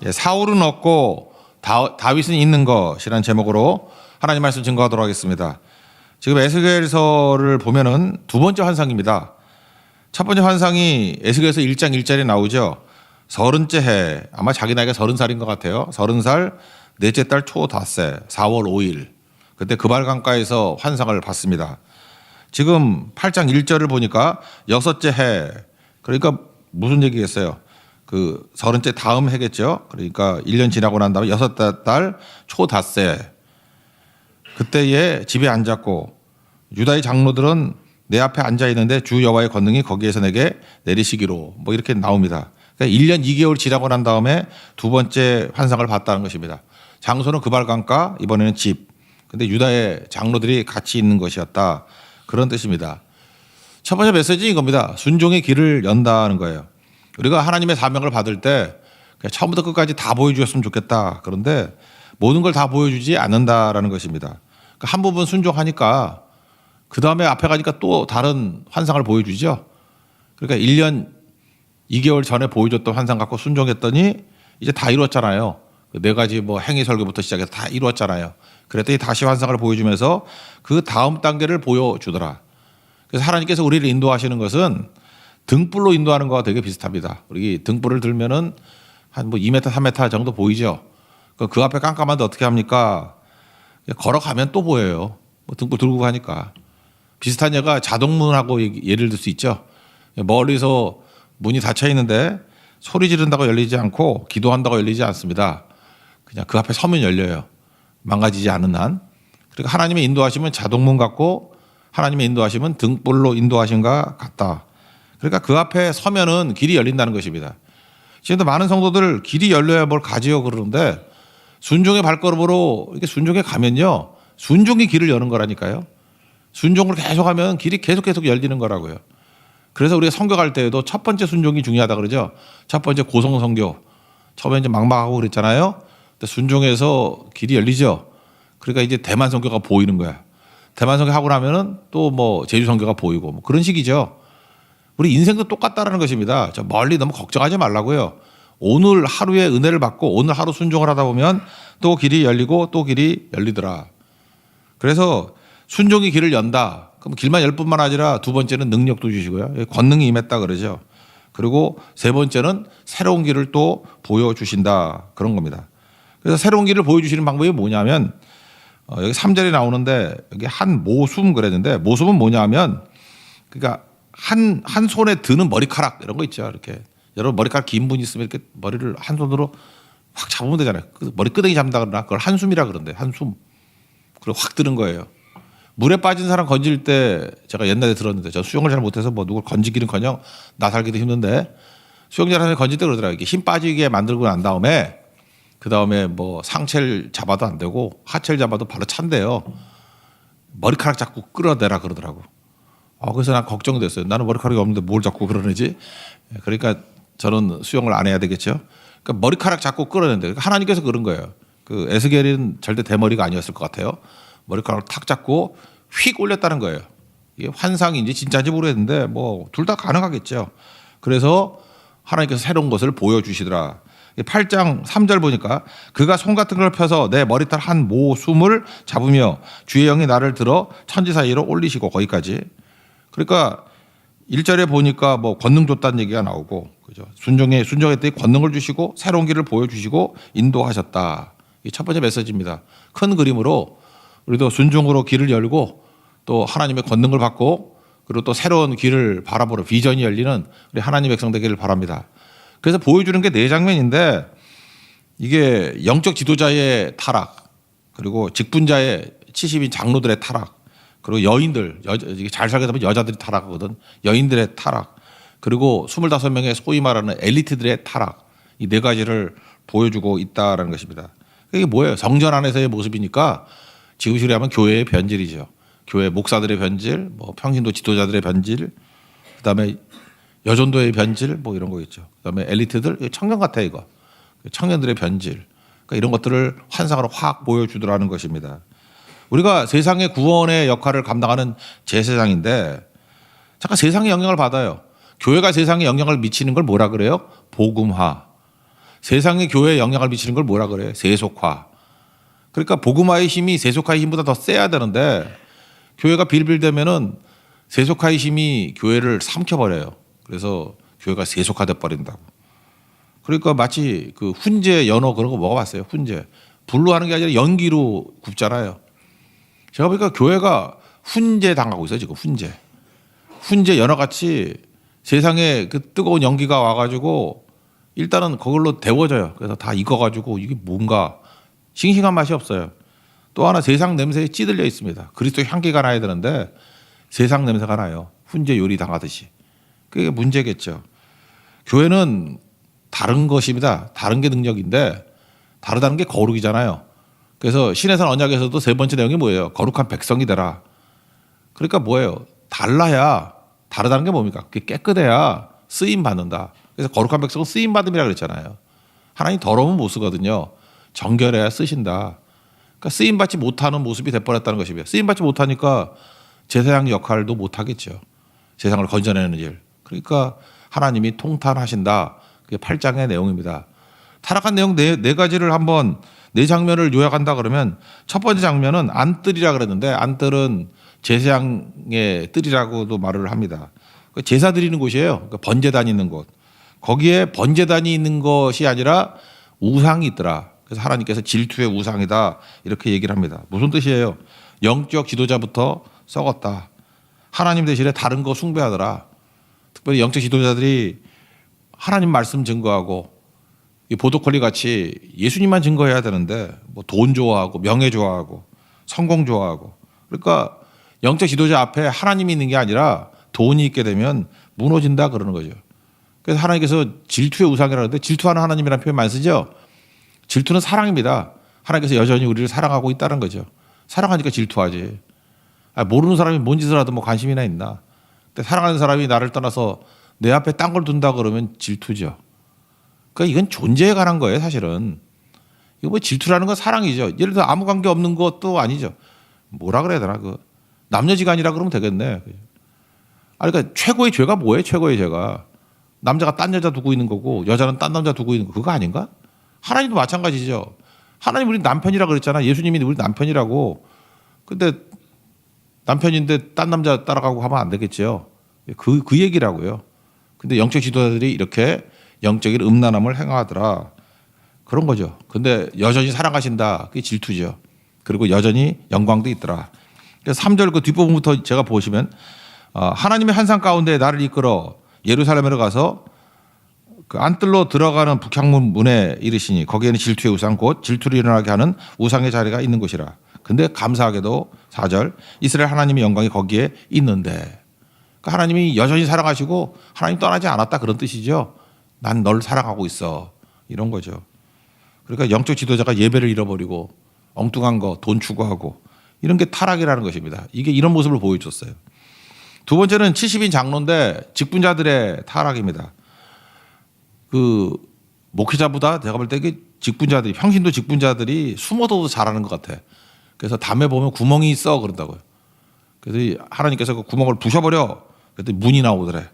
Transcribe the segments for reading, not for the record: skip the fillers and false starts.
예, 사울은 없고 다윗은 있는 것이라는 제목으로 하나님 말씀 증거하도록 하겠습니다. 지금 에스겔서를 보면은 두 번째 환상입니다. 첫 번째 환상이 에스겔서 1장 1절에 나오죠. 30째 해, 아마 자기 나이가 30살인 것 같아요. 30살 넷째 달 초 닷새 4월 5일 그때 그발강가에서 환상을 봤습니다. 지금 8장 1절을 보니까 여섯째 해, 그러니까 무슨 얘기겠어요? 그 30째 다음 해겠죠. 그러니까 1년 지나고 난 다음에 여섯째 달 초 닷새 그때에 집에 앉았고 유다의 장로들은 내 앞에 앉아 있는데 주 여호와의 권능이 거기에서 내게 내리시기로 뭐 이렇게 나옵니다. 그러니까 1년 2개월 지나고 난 다음에 두 번째 환상을 봤다는 것입니다. 장소는 그발강가, 이번에는 집. 근데 유다의 장로들이 같이 있는 것이었다. 그런 뜻입니다. 첫 번째 메시지인 겁니다. 순종의 길을 연다는 거예요. 우리가 하나님의 사명을 받을 때 그냥 처음부터 끝까지 다 보여주셨으면 좋겠다. 그런데 모든 걸 다 보여주지 않는다라는 것입니다. 그러니까 한 부분 순종하니까 그 다음에 앞에 가니까 또 다른 환상을 보여주죠. 그러니까 1년 2개월 전에 보여줬던 환상 갖고 순종했더니 이제 다 이뤘잖아요. 네 가지 뭐 행위 설교부터 시작해서 다 이뤘잖아요. 그랬더니 다시 환상을 보여주면서 그 다음 단계를 보여주더라. 그래서 하나님께서 우리를 인도하시는 것은 등불로 인도하는 거와 되게 비슷합니다. 우리 등불을 들면은 한 뭐 2m, 3m 정도 보이죠. 그 앞에 깜깜한데 어떻게 합니까? 걸어가면 또 보여요. 뭐 등불 들고 가니까. 비슷한 예가 자동문하고 예를 들 수 있죠. 멀리서 문이 닫혀 있는데 소리 지른다고 열리지 않고 기도한다고 열리지 않습니다. 그냥 그 앞에 서면 열려요. 망가지지 않은 한. 그러니까 하나님의 인도하시면 자동문 같고 하나님의 인도하시면 등불로 인도하신가 같다. 그러니까 그 앞에 서면은 길이 열린다는 것입니다. 지금도 많은 성도들 길이 열려야 뭘 가지요 그러는데 순종의 발걸음으로 이렇게 순종해 가면요. 순종이 길을 여는 거라니까요. 순종을 계속하면 길이 계속 열리는 거라고요. 그래서 우리가 선교 갈 때에도 첫 번째 순종이 중요하다 그러죠. 첫 번째 고성 선교. 처음에 이제 막막하고 그랬잖아요. 근데 순종해서 길이 열리죠. 그러니까 이제 대만 선교가 보이는 거야. 대만 선교 하고 나면은 또 뭐 제주 선교가 보이고 뭐 그런 식이죠. 우리 인생도 똑같다라는 것입니다. 저 멀리 너무 걱정하지 말라고요. 오늘 하루의 은혜를 받고 오늘 하루 순종을 하다 보면 또 길이 열리고 또 길이 열리더라. 그래서 순종이 길을 연다. 그럼 길만 열 뿐만 아니라 두 번째는 능력도 주시고요. 권능이 임했다 그러죠. 그리고 세 번째는 새로운 길을 또 보여주신다. 그런 겁니다. 그래서 새로운 길을 보여주시는 방법이 뭐냐면 여기 3절에 나오는데 여기 한 모숨 그랬는데 모숨은 뭐냐면 그러니까 한 손에 드는 머리카락 이런 거 있죠. 이렇게 여러분 머리카락 긴 분 있으면 이렇게 머리를 한 손으로 확 잡으면 되잖아요. 머리끄댕이 잡는다 그러나 그걸 한숨이라 그러는데 한숨. 그리고 확 드는 거예요. 물에 빠진 사람 건질 때 제가 옛날에 들었는데 저 수영을 잘 못해서 뭐 누굴 건지기는커녕 나 살기도 힘든데 수영자한테 건질 때 그러더라고요. 이게 힘 빠지게 만들고 난 다음에 그 다음에 뭐 상체를 잡아도 안 되고 하체를 잡아도 바로 찬대요. 머리카락 자꾸 끌어내라 그러더라고. 그래서 난 걱정됐어요. 나는 머리카락이 없는데 뭘 자꾸 그러는지. 그러니까 저는 수영을 안 해야 되겠죠. 그러니까 머리카락 자꾸 끌어낸대. 그러니까 하나님께서 그런 거예요. 그 에스겔은 절대 대머리가 아니었을 것 같아요. 머리카락을 탁 잡고 휙 올렸다는 거예요. 이게 환상인지 진짜인지 모르겠는데 뭐 둘 다 가능하겠죠. 그래서 하나님께서 새로운 것을 보여주시더라. 8장 3절 보니까 그가 손 같은 걸 펴서 내 머리털 한 모숨을 잡으며 주의 영이 나를 들어 천지 사이로 올리시고 거기까지. 그러니까 1절에 보니까 뭐 권능 줬다는 얘기가 나오고 그죠. 순종했더니 권능을 주시고 새로운 길을 보여주시고 인도하셨다. 이 첫 번째 메시지입니다. 큰 그림으로 우리도 순종으로 길을 열고 또 하나님의 권능을 받고 그리고 또 새로운 길을 바라보는 비전이 열리는 우리 하나님의 백성 되기를 바랍니다. 그래서 보여주는 게 네 장면인데 이게 영적 지도자의 타락 그리고 직분자의 70인 장로들의 타락 그리고 여인들 잘 살게 되면 여자들이 타락하거든. 여인들의 타락 그리고 25명의 소위 말하는 엘리트들의 타락 이 네 가지를 보여주고 있다라는 것입니다. 이게 뭐예요? 성전 안에서의 모습이니까 지금식으로 하면 교회의 변질이죠. 교회 목사들의 변질, 뭐 평신도 지도자들의 변질, 그다음에 여전도의 변질, 뭐 이런 거 있죠. 그다음에 엘리트들 청년 같아 이거 청년들의 변질. 그러니까 이런 것들을 환상으로 확 보여주더라는 것입니다. 우리가 세상의 구원의 역할을 감당하는 제사장인데 잠깐 세상의 영향을 받아요. 교회가 세상에 영향을 미치는 걸 뭐라 그래요? 복음화. 세상의 교회에 영향을 미치는 걸 뭐라 그래? 세속화. 그러니까 복음화의 힘이 세속화의 힘보다 더 세야 되는데 교회가 빌빌대면은 세속화의 힘이 교회를 삼켜버려요. 그래서 교회가 세속화돼 버린다고. 그러니까 마치 그 훈제 연어 그런 거 먹어봤어요. 훈제. 불로 하는 게 아니라 연기로 굽잖아요. 제가 보니까 교회가 훈제 당하고 있어요. 지금 훈제. 훈제 연어같이 세상에 그 뜨거운 연기가 와가지고 일단은 그걸로 데워져요. 그래서 다 익어가지고 이게 뭔가 싱싱한 맛이 없어요. 또 하나 세상 냄새에 찌들려 있습니다. 그리스도의 향기가 나야 되는데 세상 냄새가 나요. 훈제 요리 당하듯이. 그게 문제겠죠. 교회는 다른 것입니다. 다른 게 능력인데 다르다는 게 거룩이잖아요. 그래서 신해산 언약에서도 세 번째 내용이 뭐예요? 거룩한 백성이 되라. 그러니까 뭐예요? 달라야 다르다는 게 뭡니까? 그게 깨끗해야 쓰임 받는다. 그래서 거룩한 백성은 쓰임 받음이라 그랬잖아요. 하나님 더러우면 못 쓰거든요. 정결해야 쓰신다. 그러니까 쓰임 받지 못하는 모습이 돼버렸다는 것이고요. 쓰임 받지 못하니까 제사장 역할도 못 하겠죠. 세상을 건져내는 일. 그러니까 하나님이 통탄하신다. 그게 8장의 내용입니다. 타락한 내용 네 가지를 한번 네 장면을 요약한다 그러면 첫 번째 장면은 안뜰이라 그랬는데 안뜰은 제사장의 뜰이라고도 말을 합니다. 제사 드리는 곳이에요. 번제단이 있는 곳. 거기에 번제단이 있는 것이 아니라 우상이 있더라. 그래서 하나님께서 질투의 우상이다 이렇게 얘기를 합니다. 무슨 뜻이에요? 영적 지도자부터 썩었다. 하나님 대신에 다른 거 숭배하더라. 특별히 영적 지도자들이 하나님 말씀 증거하고 이 보도콜리 같이 예수님만 증거해야 되는데 뭐 돈 좋아하고 명예 좋아하고 성공 좋아하고 그러니까 영적 지도자 앞에 하나님이 있는 게 아니라 돈이 있게 되면 무너진다 그러는 거죠. 그래서 하나님께서 질투의 우상이라고 하는데 질투하는 하나님이라는 표현 많이 쓰죠. 질투는 사랑입니다. 하나님께서 여전히 우리를 사랑하고 있다는 거죠. 사랑하니까 질투하지. 모르는 사람이 뭔 짓을 하든 뭐 관심이나 있나. 근데 사랑하는 사람이 나를 떠나서 내 앞에 딴 걸 둔다 그러면 질투죠. 그러니까 이건 존재에 관한 거예요, 사실은. 이거 뭐 질투라는 건 사랑이죠. 예를 들어 아무 관계 없는 것도 아니죠. 뭐라 그래야 되나? 그 남녀지간이라 그러면 되겠네. 그러니까 최고의 죄가 뭐예요? 최고의 죄가 남자가 딴 여자 두고 있는 거고 여자는 딴 남자 두고 있는 거 그거 아닌가? 하나님도 마찬가지죠. 하나님 우리 남편이라 그랬잖아. 예수님이 우리 남편이라고. 근데 남편인데 딴 남자 따라가고 하면 안 되겠죠. 그 얘기라고요. 근데 영적 지도자들이 이렇게 영적인 음란함을 행하더라. 그런 거죠. 근데 여전히 사랑하신다. 그게 질투죠. 그리고 여전히 영광도 있더라. 그래서 3절 그 뒷부분부터 제가 보시면 하나님의 환상 가운데 나를 이끌어 예루살렘으로 가서 그 안뜰로 들어가는 북향문 문에 이르시니 거기에는 질투의 우상 곧 질투를 일어나게 하는 우상의 자리가 있는 곳이라. 근데 감사하게도 4절 이스라엘 하나님의 영광이 거기에 있는데 그러니까 하나님이 여전히 사랑하시고 하나님 떠나지 않았다 그런 뜻이죠. 난 널 사랑하고 있어 이런 거죠. 그러니까 영적 지도자가 예배를 잃어버리고 엉뚱한 거 돈 추구하고 이런 게 타락이라는 것입니다. 이게 이런 모습을 보여줬어요. 두 번째는 70인 장로인데 직분자들의 타락입니다. 그 목회자보다 제가 볼 때 이게 직분자들이 평신도 직분자들이 숨어도 잘하는 것 같아. 그래서 담에 보면 구멍이 있어 그런다고요. 그래서 하나님께서 그 구멍을 부셔버려. 그랬더니 문이 나오더래.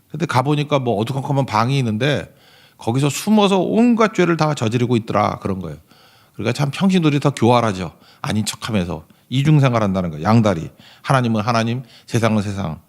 근데 가보니까 뭐 어두컴컴한 방이 있는데 거기서 숨어서 온갖 죄를 다 저지르고 있더라 그런 거예요. 그러니까 참 평신도들이 더 교활하죠. 아닌 척하면서 이중생활한다는 거예요. 양다리. 하나님은 하나님, 세상은 세상.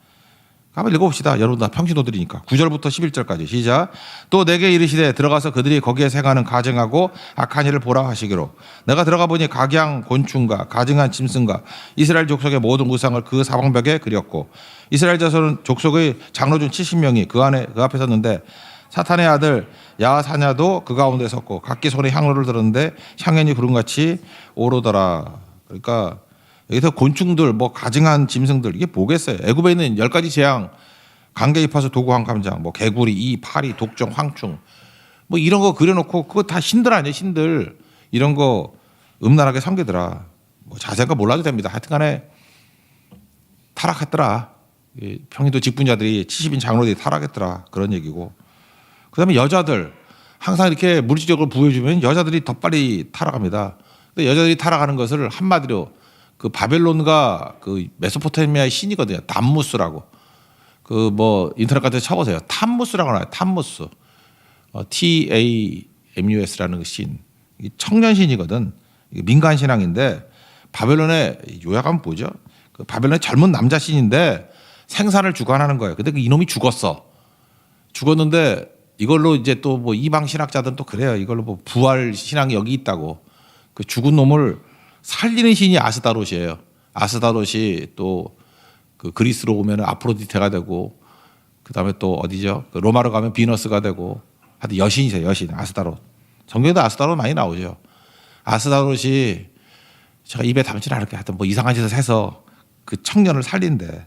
한번 읽어봅시다. 여러분 다 평신도들이니까. 9절부터 11절까지 시작. 또 내게 이르시되 들어가서 그들이 거기에 생하는 가증하고 악한 일을 보라 하시기로 내가 들어가 보니 각양 곤충과 가증한 짐승과 이스라엘 족속의 모든 우상을 그 사방벽에 그렸고 이스라엘 자손 족속의 장로중 70명이 그 앞에 섰는데 사탄의 아들 야사냐도 그 가운데 섰고 각기 손에 향로를 들었는데 향연이 구름같이 오르더라. 그러니까 여기서 곤충들, 뭐 가증한 짐승들 이게 뭐겠어요? 애굽에 있는 10가지 재앙, 강계 입하수 도구황 감장, 뭐 개구리, 이, 파리, 독종, 황충, 뭐 이런 거 그려놓고 그거 다 신들 아니에요, 신들. 이런 거 음란하게 섬기더라. 뭐 자세한 거 몰라도 됩니다. 하여튼간에 타락했더라. 평신도 직분자들이 70인 장로들이 타락했더라 그런 얘기고. 그다음에 여자들 항상 이렇게 물질적으로 부여주면 여자들이 더 빨리 타락합니다. 근데 여자들이 타락하는 것을 한마디로 그 바벨론과 그 메소포타미아의 신이거든요. 담무스라고. 그 뭐 인터넷 같은 데 쳐보세요. 탐무스라고 나와요. 탐무스. TAMMUS. MUS라는 신, 청년 신이거든. 민간 신앙인데 바벨론의 요약하면 뭐죠? 그 바벨론의 젊은 남자 신인데 생산을 주관하는 거예요. 근데 그 이놈이 죽었는데 이걸로 이제 또 뭐 이방 신학자들은 또 그래요. 이걸로 뭐 부활 신앙이 여기 있다고. 그 죽은 놈을 살리는 신이 아스다롯이에요. 아스다롯이 또 그 그리스로 오면 아프로디테가 되고, 그 다음에 또 어디죠? 그 로마로 가면 비너스가 되고, 하여튼 여신이세요. 여신 아스다롯. 성경에도 아스다롯 많이 나오죠. 아스다롯이 제가 입에 담지 않을게 하여튼 뭐 이상한 짓을 해서 그 청년을 살린대.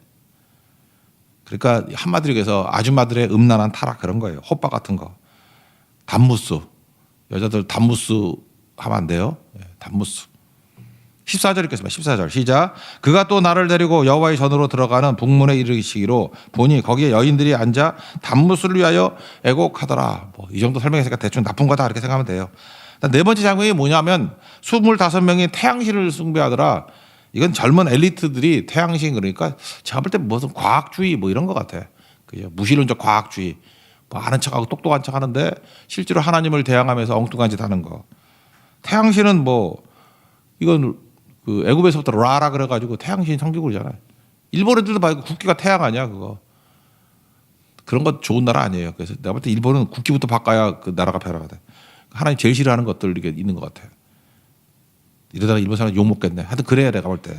그러니까 한마디로 해서 아줌마들의 음란한 타락 그런 거예요. 호빠 같은 거. 단무스. 여자들 단무스 하면 안 돼요. 단무스. 14절 읽겠습니다. 14절 시작. 그가 또 나를 데리고 여호와의 전으로 들어가는 북문에 이르시기로 보니 거기에 여인들이 앉아 단무스를 위하여 애곡하더라. 뭐 이 정도 설명했으니까 대충 나쁜 거다 이렇게 생각하면 돼요. 네 번째 장면이 뭐냐면 25명이 태양신을 숭배하더라. 이건 젊은 엘리트들이 태양신, 그러니까 제가 볼 때 무슨 과학주의 뭐 이런 것 같아. 그죠? 무신론적 과학주의. 뭐 아는 척하고 똑똑한 척 하는데 실제로 하나님을 대항하면서 엉뚱한 짓 하는 거. 태양신은 뭐 이건 그 애굽에서부터 라라 그래가지고 태양신 성기구잖아요. 일본 애들도 봐. 국기가 태양 아니야 그거. 그런 거 좋은 나라 아니에요. 그래서 내가 볼 때 일본은 국기부터 바꿔야 그 나라가 변화가 돼. 하나님 제일 싫어하는 것들 이게 있는 것 같아요. 이러다가 일본 사람 욕 먹겠네. 하여튼 그래야 내가 볼 때.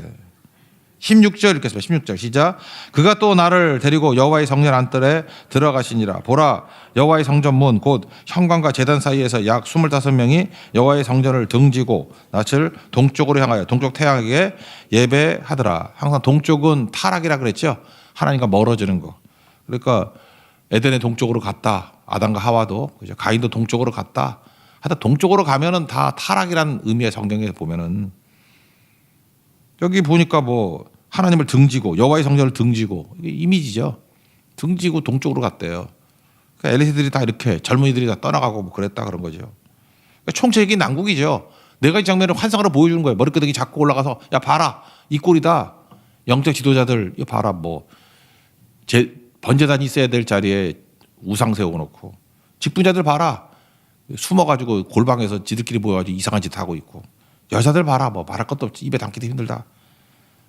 16절 읽겠습니다. 16절 시작. 그가 또 나를 데리고 여호와의 성전 안뜰에 들어가시니라. 보라 여호와의 성전문 곧 현관과 제단 사이에서 약 25명이 여호와의 성전을 등지고 낯을 동쪽으로 향하여 동쪽 태양에게 예배하더라. 항상 동쪽은 타락이라 그랬죠. 하나님과 멀어지는 거. 그러니까 에덴의 동쪽으로 갔다. 아담과 하와도 그죠. 가인도 동쪽으로 갔다. 하여튼 동쪽으로 가면은 다 타락이라는 의미의 성경에 보면은 여기 보니까 뭐 하나님을 등지고 여호와의 성전을 등지고 이게 이미지죠. 등지고 동쪽으로 갔대요. 그러니까 엘리트들이 다 이렇게 젊은이들이 다 떠나가고 뭐 그랬다 그런 거죠. 그러니까 총체적인 난국이죠. 내가 이 장면을 환상으로 보여주는 거예요. 머리끄댕이 잡고 올라가서 야 봐라 이 꼴이다. 영적 지도자들 이거 봐라 뭐 번제단이 있어야 될 자리에 우상 세워놓고 직분자들 봐라 숨어가지고 골방에서 지들끼리 모여가지고 이상한 짓 하고 있고 여자들 봐라 뭐 말할 것도 없지 입에 담기도 힘들다.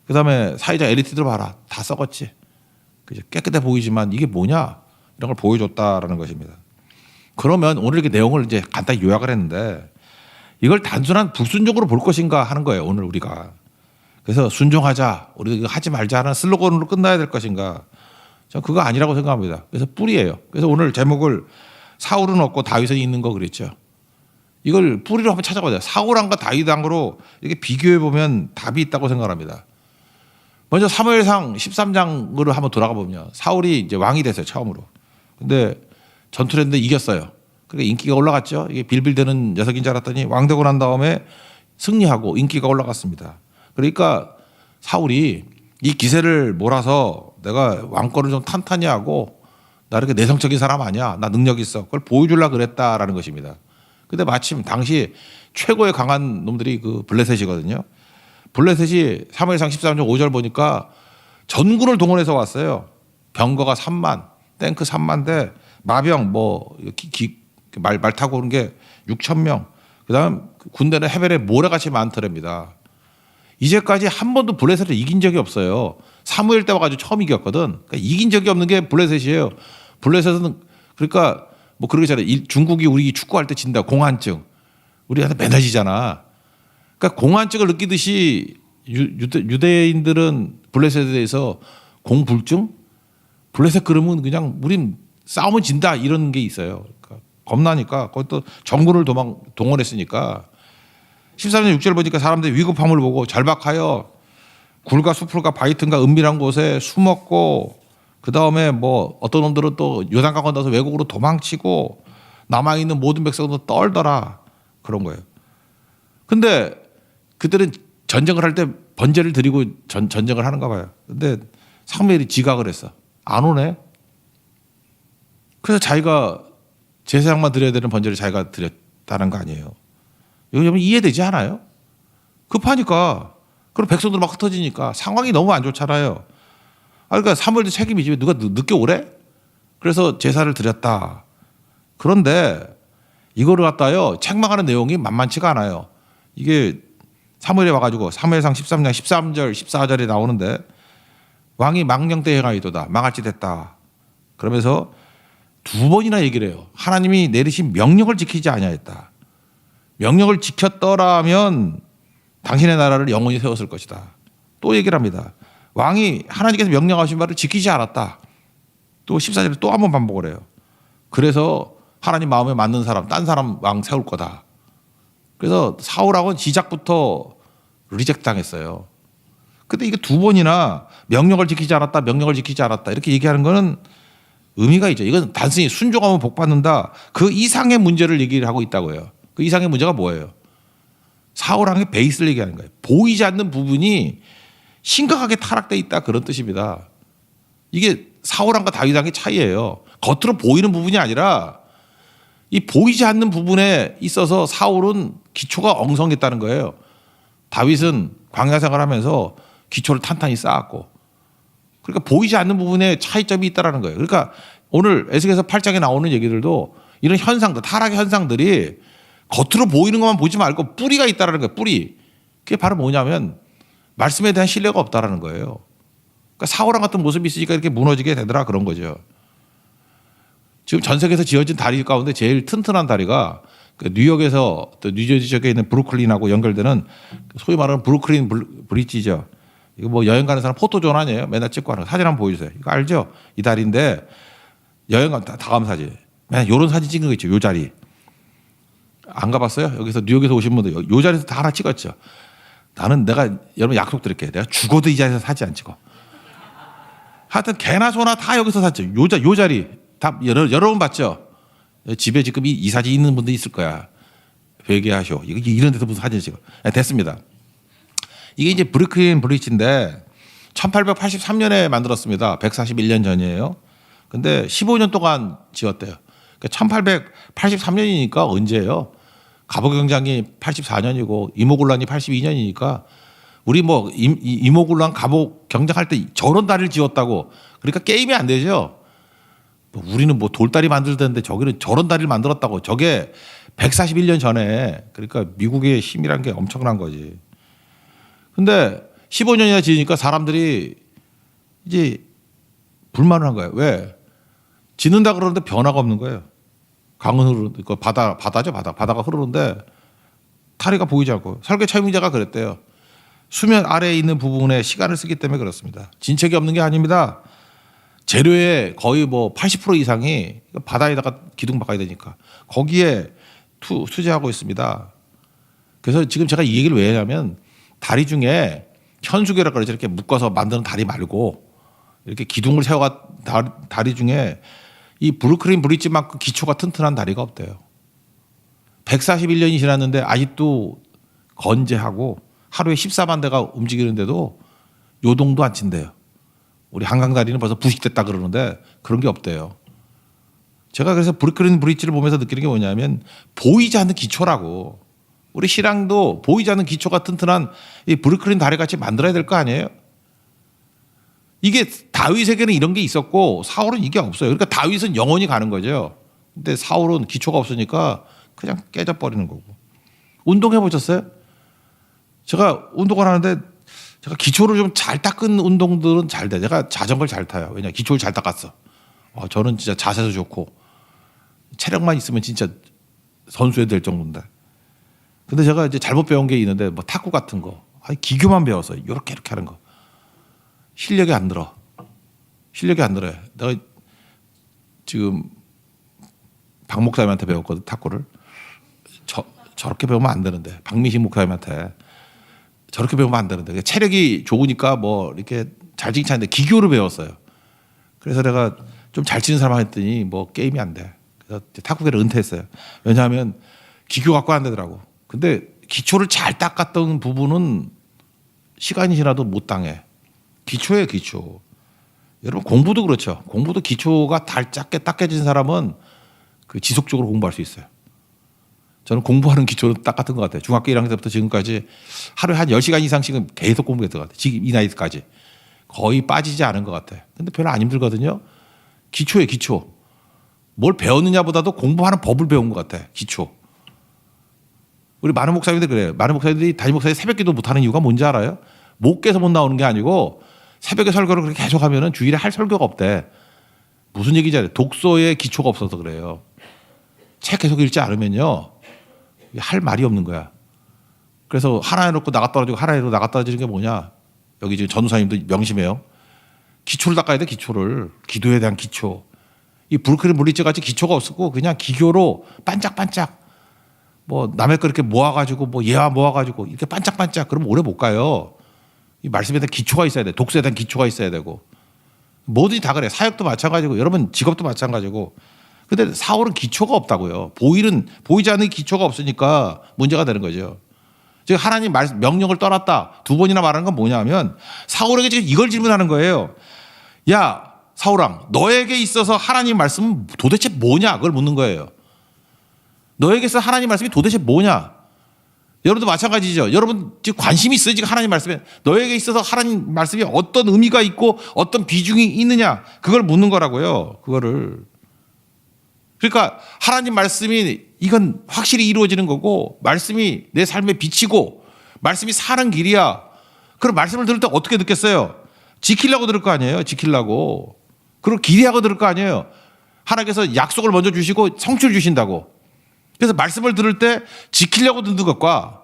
그다음에 사회자 엘리트들 봐라 다 썩었지. 그죠? 깨끗해 보이지만 이게 뭐냐 이런 걸 보여줬다라는 것입니다. 그러면 오늘 이렇게 내용을 이제 간단히 요약을 했는데 이걸 단순한 불순종으로 볼 것인가 하는 거예요. 오늘 우리가. 그래서 순종하자 우리 이거 하지 말자 하는 슬로건으로 끝나야 될 것인가. 저는 그거 아니라고 생각합니다. 그래서 뿌리예요. 그래서 오늘 제목을 사울은 없고 다윗은 있는 거 그랬죠. 이걸 뿌리로 한번 찾아봐야 돼요. 사울왕과 다윗왕으로 이렇게 비교해 보면 답이 있다고 생각합니다. 먼저 사무엘상 13장으로 한번 돌아가 보면 사울이 이제 왕이 됐어요 처음으로. 근데 전투를 했는데 이겼어요. 그러니까 인기가 올라갔죠. 이게 빌빌대는 녀석인 줄 알았더니 왕 되고 난 다음에 승리하고 인기가 올라갔습니다. 그러니까 사울이 이 기세를 몰아서 내가 왕권을 좀 탄탄히 하고 나 이렇게 내성적인 사람 아니야. 나 능력 있어. 그걸 보여주려고 그랬다라는 것입니다. 근데 마침 당시 최고의 강한 놈들이 그 블레셋이거든요. 블레셋이 사무엘상 13장 5절 보니까 전군을 동원해서 왔어요. 병거가 3만, 탱크 3만대, 마병 말 타고 오는 게 6천 명. 그다음 군대는 해벨에 모래같이 많더랍니다. 이제까지 한 번도 블레셋을 이긴 적이 없어요. 사무엘 때 와가지고 처음 이겼거든. 그러니까 이긴 적이 없는 게 블레셋이에요. 블레셋은 그러니까 뭐 그러잖아요. 중국이 우리 축구할 때 진다. 공안증. 우리한테 맨날 지잖아. 그러니까 공안증을 느끼듯이 유대인들은 블레셋에 대해서 공불증? 블레셋 그러면 그냥 우린 싸우면 진다 이런 게 있어요. 그러니까 겁나니까 그것도 정군을 동원했으니까 13년 6절 보니까 사람들이 위급함을 보고 절박하여 굴과 수풀과 바위틈과 은밀한 곳에 숨었고 그다음에 뭐 어떤 놈들은 또 요단강 건너서 외국으로 도망치고 남아있는 모든 백성도 떨더라 그런 거예요. 근데 그들은 전쟁을 할 때 번제를 드리고 전쟁을 하는가 봐요. 근데 사무엘이 지각을 했어. 안 오네. 그래서 자기가 제사장만 드려야 되는 번제를 자기가 드렸다는 거 아니에요. 이거 좀 이해되지 않아요? 급하니까. 그럼 백성들 막 흩어지니까 상황이 너무 안 좋잖아요. 그러니까 사무엘도 책임이지. 왜 누가 늦게 오래? 그래서 제사를 드렸다. 그런데 이거를 갖다요 책망하는 내용이 만만치가 않아요. 이게 사무엘에 와가지고 사무엘상 13장 13절 14절에 나오는데 왕이 망령되 행하이도다 망할지 됐다. 그러면서 두 번이나 얘기를 해요. 하나님이 내리신 명령을 지키지 아니하였다. 명령을 지켰더라면 당신의 나라를 영원히 세웠을 것이다. 또 얘기를 합니다. 왕이 하나님께서 명령하신 바를 지키지 않았다. 또 14절에 또 한 번 반복을 해요. 그래서 하나님 마음에 맞는 사람, 딴 사람 왕 세울 거다. 그래서 사울하고는 시작부터 리젝트 당했어요. 근데 이게 두 번이나 명령을 지키지 않았다, 명령을 지키지 않았다 이렇게 얘기하는 거는 의미가 있죠. 이건 단순히 순종하면 복 받는다. 그 이상의 문제를 얘기를 하고 있다고 해요. 그 이상의 문제가 뭐예요? 사울왕의 베이스를 얘기하는 거예요. 보이지 않는 부분이 심각하게 타락돼 있다 그런 뜻입니다. 이게 사울왕과 다윗왕의 차이예요. 겉으로 보이는 부분이 아니라 이 보이지 않는 부분에 있어서 사울은 기초가 엉성했다는 거예요. 다윗은 광야 생활하면서 기초를 탄탄히 쌓았고, 그러니까 보이지 않는 부분에 차이점이 있다라는 거예요. 그러니까 오늘 에스겔서 8장에 나오는 얘기들도 이런 현상들, 타락의 현상들이 겉으로 보이는 것만 보지 말고 뿌리가 있다라는 거예요. 뿌리. 그게 바로 뭐냐면 말씀에 대한 신뢰가 없다라는 거예요. 그러니까 사울왕 같은 모습이 있으니까 이렇게 무너지게 되더라 그런 거죠. 지금 전 세계에서 지어진 다리 가운데 제일 튼튼한 다리가 그 뉴욕에서 또 뉴저지 쪽에 있는 브루클린하고 연결되는 소위 말하는 브루클린 브릿지죠. 이거 뭐 여행 가는 사람 포토존 아니에요? 맨날 찍고 하는 거. 사진 한번 보여주세요. 이거 알죠? 이 다리인데 여행 가면 다 가면 사진. 맨날 이런 사진 찍는 거 있죠. 요 자리. 안 가봤어요? 여기서 뉴욕에서 오신 분들 요 자리에서 다 하나 찍었죠. 나는 내가 여러분 약속 드릴게요. 내가 죽어도 이 자리에서 사진 안 찍어. 하여튼 개나 소나 다 여기서 샀죠. 요 자리 다 여러분 봤죠? 집에 지금 이 사진 있는 분도 있을 거야. 회개하쇼. 이런 데서 무슨 사진 찍어. 네, 됐습니다. 이게 이제 브루클린 브릿지인데 1883년에 만들었습니다. 141년 전이에요. 근데 15년 동안 지었대요. 그러니까 1883년이니까 언제예요? 갑오경장이 84년이고 이모군란이 82년이니까 우리 뭐 이모군란 갑오경장할 때 저런 다리를 지었다고 그러니까 게임이 안 되죠. 우리는 뭐 돌다리 만들던데 저기는 저런 다리를 만들었다고. 저게 141년 전에 그러니까 미국의 힘이란 게 엄청난 거지. 근데 15년이나 지으니까 사람들이 이제 불만을 한 거예요. 왜? 짓는다 그러는데 변화가 없는 거예요. 강은 흐르는데 그 바다죠. 바다가 흐르는데 다리가 보이지 않고. 설계 철미자가 그랬대요. 수면 아래에 있는 부분에 시간을 쓰기 때문에 그렇습니다. 진척이 없는 게 아닙니다. 재료의 거의 뭐 80% 이상이 바다에다가 기둥 박아야 되니까 거기에 투자하고 있습니다. 그래서 지금 제가 이 얘기를 왜 하냐면 다리 중에 현수교라고 그러죠. 이렇게 묶어서 만드는 다리 말고 이렇게 기둥을 세워가 다리 중에 이 브루클린 브릿지만큼 기초가 튼튼한 다리가 없대요. 141년이 지났는데 아직도 건재하고 하루에 14만 대가 움직이는데도 요동도 안 친대요. 우리 한강다리는 벌써 부식됐다 그러는데 그런 게 없대요. 제가 그래서 브루클린 브릿지를 보면서 느끼는 게 뭐냐면 보이지 않는 기초라고. 우리 신앙도 보이지 않는 기초가 튼튼한 이 브루클린 다리 같이 만들어야 될 거 아니에요? 이게 다윗에게는 이런 게 있었고 사울은 이게 없어요. 그러니까 다윗은 영원히 가는 거죠. 근데 사울은 기초가 없으니까 그냥 깨져버리는 거고. 운동해 보셨어요? 제가 운동을 하는데 제가 기초를 좀 잘 닦은 운동들은 잘 돼. 제가 자전거를 잘 타요. 왜냐 기초를 잘 닦았어. 저는 진짜 자세도 좋고 체력만 있으면 진짜 선수에 될 정도인데. 근데 제가 이제 잘못 배운 게 있는데 뭐 탁구 같은 거, 기교만 배웠어요. 이렇게 하는 거. 실력이 안 늘어. 실력이 안 늘어요. 내가 지금 박 목사님한테 배웠거든 탁구를. 저렇게 배우면 안 되는데 박미식 목사님한테 저렇게 배우면 안 되는데 체력이 좋으니까 뭐 이렇게 잘 치긴 차는데 기교를 배웠어요. 그래서 내가 좀 잘 치는 사람 했더니 뭐 게임이 안 돼. 그래서 탁구계를 은퇴했어요. 왜냐하면 기교 갖고 안 되더라고. 근데 기초를 잘 닦았던 부분은 시간이 지나도 못 당해. 기초예요, 기초. 여러분 공부도 그렇죠. 공부도 기초가 잘 닦여진 사람은 그 지속적으로 공부할 수 있어요. 저는 공부하는 기초는 딱 같은 것 같아요. 중학교 1학년 때부터 지금까지 하루에 한 10시간 이상씩은 계속 공부했던 것 같아요. 지금 이 나이까지. 거의 빠지지 않은 것 같아요. 근데 별로 안 힘들거든요. 기초예요, 기초. 뭘 배웠느냐보다도 공부하는 법을 배운 것 같아. 기초. 우리 많은 목사님들 그래요. 많은 목사님들이 담임 목사님 새벽기도 못하는 이유가 뭔지 알아요? 못 깨서 못 나오는 게 아니고 새벽에 설교를 그렇게 계속 하면은 주일에 할 설교가 없대. 무슨 얘기인지 알아요? 독서의 기초가 없어서 그래요. 책 계속 읽지 않으면요. 할 말이 없는 거야. 그래서 하나 해놓고 나가 떨어지고 하나 해놓고 나가 떨어지는 게 뭐냐. 여기 지금 전우사님도 명심해요. 기초를 닦아야 돼. 기초를. 기도에 대한 기초. 이 브루클린 물리치 같이 기초가 없었고 그냥 기교로 반짝반짝 뭐 남의 거 이렇게 모아가지고 뭐 예화 모아가지고 이렇게 반짝반짝 그러면 오래 못 가요. 이 말씀에 대한 기초가 있어야 돼. 독서에 대한 기초가 있어야 되고 뭐든지 다 그래. 사역도 마찬가지고 여러분 직업도 마찬가지고. 근데 사울은 기초가 없다고요. 보이지 않는 기초가 없으니까 문제가 되는 거죠. 지금 하나님 명령을 떠났다 두 번이나 말하는 건 뭐냐면 사울에게 지금 이걸 질문하는 거예요. 야 사울아, 너에게 있어서 하나님 말씀은 도대체 뭐냐? 그걸 묻는 거예요. 너에게 있어서 하나님 말씀이 도대체 뭐냐? 여러분도 마찬가지죠. 여러분 지금 관심이 있어요. 지금 하나님 말씀에 너에게 있어서 하나님 말씀이 어떤 의미가 있고 어떤 비중이 있느냐? 그걸 묻는 거라고요. 그거를. 그러니까 하나님 말씀이 이건 확실히 이루어지는 거고 말씀이 내 삶에 비치고 말씀이 사는 길이야. 그럼 말씀을 들을 때 어떻게 듣겠어요? 지키려고 들을 거 아니에요. 지키려고. 그리고 기대하고 들을 거 아니에요. 하나님께서 약속을 먼저 주시고 성취를 주신다고. 그래서 말씀을 들을 때 지키려고 듣는 것과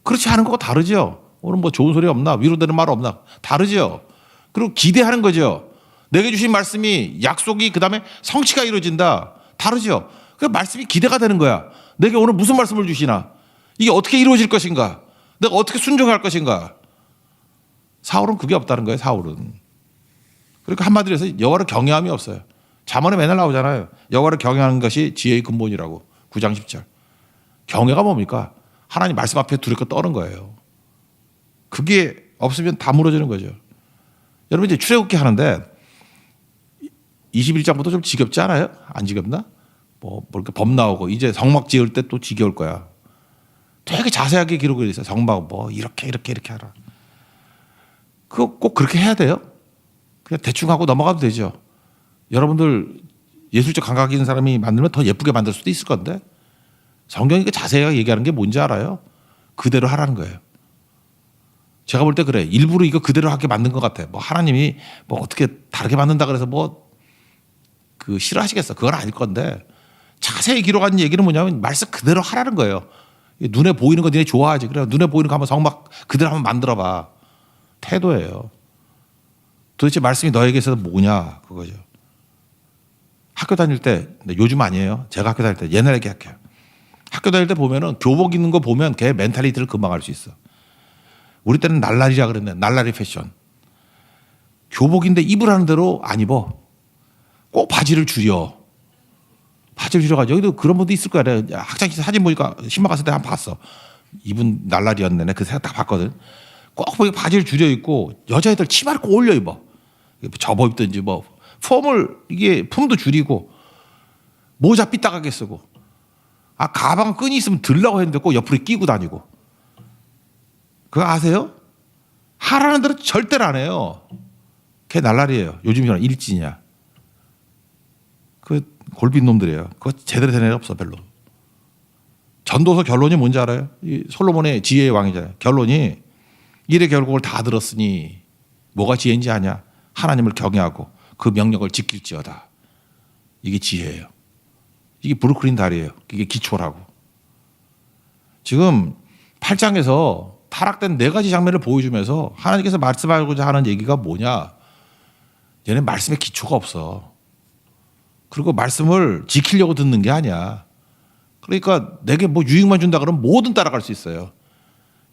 그렇지 않은 거가 다르죠. 오늘 뭐 좋은 소리 없나? 위로되는 말 없나? 다르죠. 그리고 기대하는 거죠. 내게 주신 말씀이 약속이 그다음에 성취가 이루어진다. 다르죠. 그 말씀이 기대가 되는 거야. 내게 오늘 무슨 말씀을 주시나? 이게 어떻게 이루어질 것인가? 내가 어떻게 순종할 것인가? 사울은 그게 없다는 거예요. 사울은. 그러니까 한마디로 해서 여호와를 경외함이 없어요. 잠언에 맨날 나오잖아요. 여호와를 경외하는 것이 지혜의 근본이라고. 9장 10절. 경외가 뭡니까? 하나님 말씀 앞에 두렵고 떠는 거예요. 그게 없으면 다 무너지는 거죠. 여러분 이제 출애굽기 하는데 21장부터 좀 지겹지 않아요? 안 지겹나? 뭐 이렇게 법 나오고 이제 성막 지을 때 또 지겨울 거야. 되게 자세하게 기록을 했어요. 성막 뭐 이렇게 하라. 그거 꼭 그렇게 해야 돼요? 그냥 대충 하고 넘어가도 되죠. 여러분들 예술적 감각 있는 사람이 만들면 더 예쁘게 만들 수도 있을 건데 성경이 자세하게 얘기하는 게 뭔지 알아요? 그대로 하라는 거예요. 제가 볼 때 그래. 일부러 이거 그대로 하게 만든 것 같아. 뭐 하나님이 뭐 어떻게 다르게 만든다 그래서 뭐 그 싫어하시겠어. 그건 아닐 건데 자세히 기록한 얘기는 뭐냐면 말씀 그대로 하라는 거예요. 눈에 보이는 거 니네 좋아하지. 그래 눈에 보이는 거 한번 성막 그대로 한번 만들어봐. 태도예요. 도대체 말씀이 너에게 있어서 뭐냐 그거죠. 학교 다닐 때 요즘 아니에요. 제가 학교 다닐 때 옛날에 기억해요. 학교 다닐 때 보면은 교복 입는 거 보면 걔 멘탈리티를 금방 알 수 있어. 우리 때는 날라리라 그랬는데 날라리 패션. 교복인데 입으라는 대로 안 입어. 꼭 바지를 줄여. 바지를 줄여가지고 여기도 그런 분도 있을 거야. 내가 학창시절 사진 보니까 신방 갔을 때 한번 봤어. 이분 날라리였네. 그 생각 딱 봤거든. 꼭 보니까 바지를 줄여 입고 여자애들 치마를 꼭 올려 입어. 접어 입든지 뭐 폼을 이게 품도 줄이고 모자 삐딱하게 쓰고 가방 끈이 있으면 들라고 했는데 꼭 옆으로 끼고 다니고. 그거 아세요? 하라는 대로 절대로 안 해요. 걔 날라리예요. 요즘이랑 일진이야. 그 골빈 놈들이에요. 그거 제대로 된 애가 없어 별로. 전도서 결론이 뭔지 알아요? 이 솔로몬의 지혜의 왕이잖아요. 결론이 일의 결국을 다 들었으니 뭐가 지혜인지 아냐? 하나님을 경외하고 그 명령을 지킬지어다. 이게 지혜예요. 이게 브루클린 다리예요. 이게 기초라고. 지금 8장에서 타락된 4가지 장면을 보여주면서 하나님께서 말씀하고자 하는 얘기가 뭐냐? 얘는 말씀에 기초가 없어. 그리고 말씀을 지키려고 듣는 게 아니야. 그러니까 내게 뭐 유익만 준다 그러면 뭐든 따라갈 수 있어요.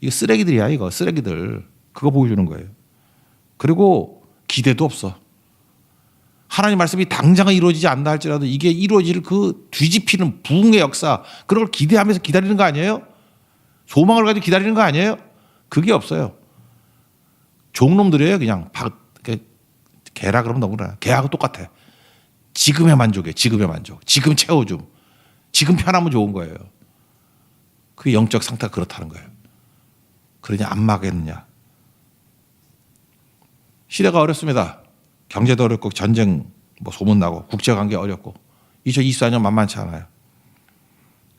이거 쓰레기들이야. 이거 쓰레기들. 그거 보여주는 거예요. 그리고 기대도 없어. 하나님 말씀이 당장은 이루어지지 않나 할지라도 이게 이루어질 그 뒤집히는 부흥의 역사 그런 걸 기대하면서 기다리는 거 아니에요? 소망을 가지고 기다리는 거 아니에요? 그게 없어요. 종놈들이에요. 그냥 개라 그러면 너무나 개하고 똑같아. 지금의 만족이에요. 지금의 만족. 지금 채워줌. 지금 편하면 좋은 거예요. 그 영적 상태가 그렇다는 거예요. 그러냐 안 막겠느냐. 시대가 어렵습니다. 경제도 어렵고 전쟁 뭐 소문나고 국제관계 어렵고 2024년 만만치 않아요.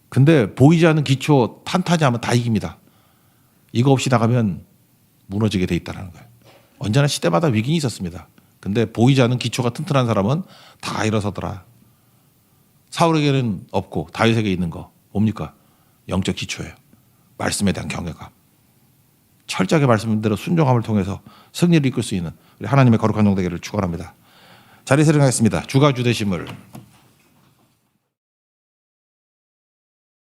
근데 보이지 않는 기초 탄탄히 하면 다 이깁니다. 이거 없이 나가면 무너지게 돼 있다는 거예요. 언제나 시대마다 위기는 있었습니다. 근데 보이지 않는 기초가 튼튼한 사람은 다 일어서더라. 사울에게는 없고 다윗에게 있는 거 뭡니까? 영적 기초예요. 말씀에 대한 경외감. 철저하게 말씀대로 순종함을 통해서 승리를 이끌 수 있는 우리 하나님의 거룩한 종 되기를 축원합니다. 자리에 일어나겠습니다. 주가 주 되심을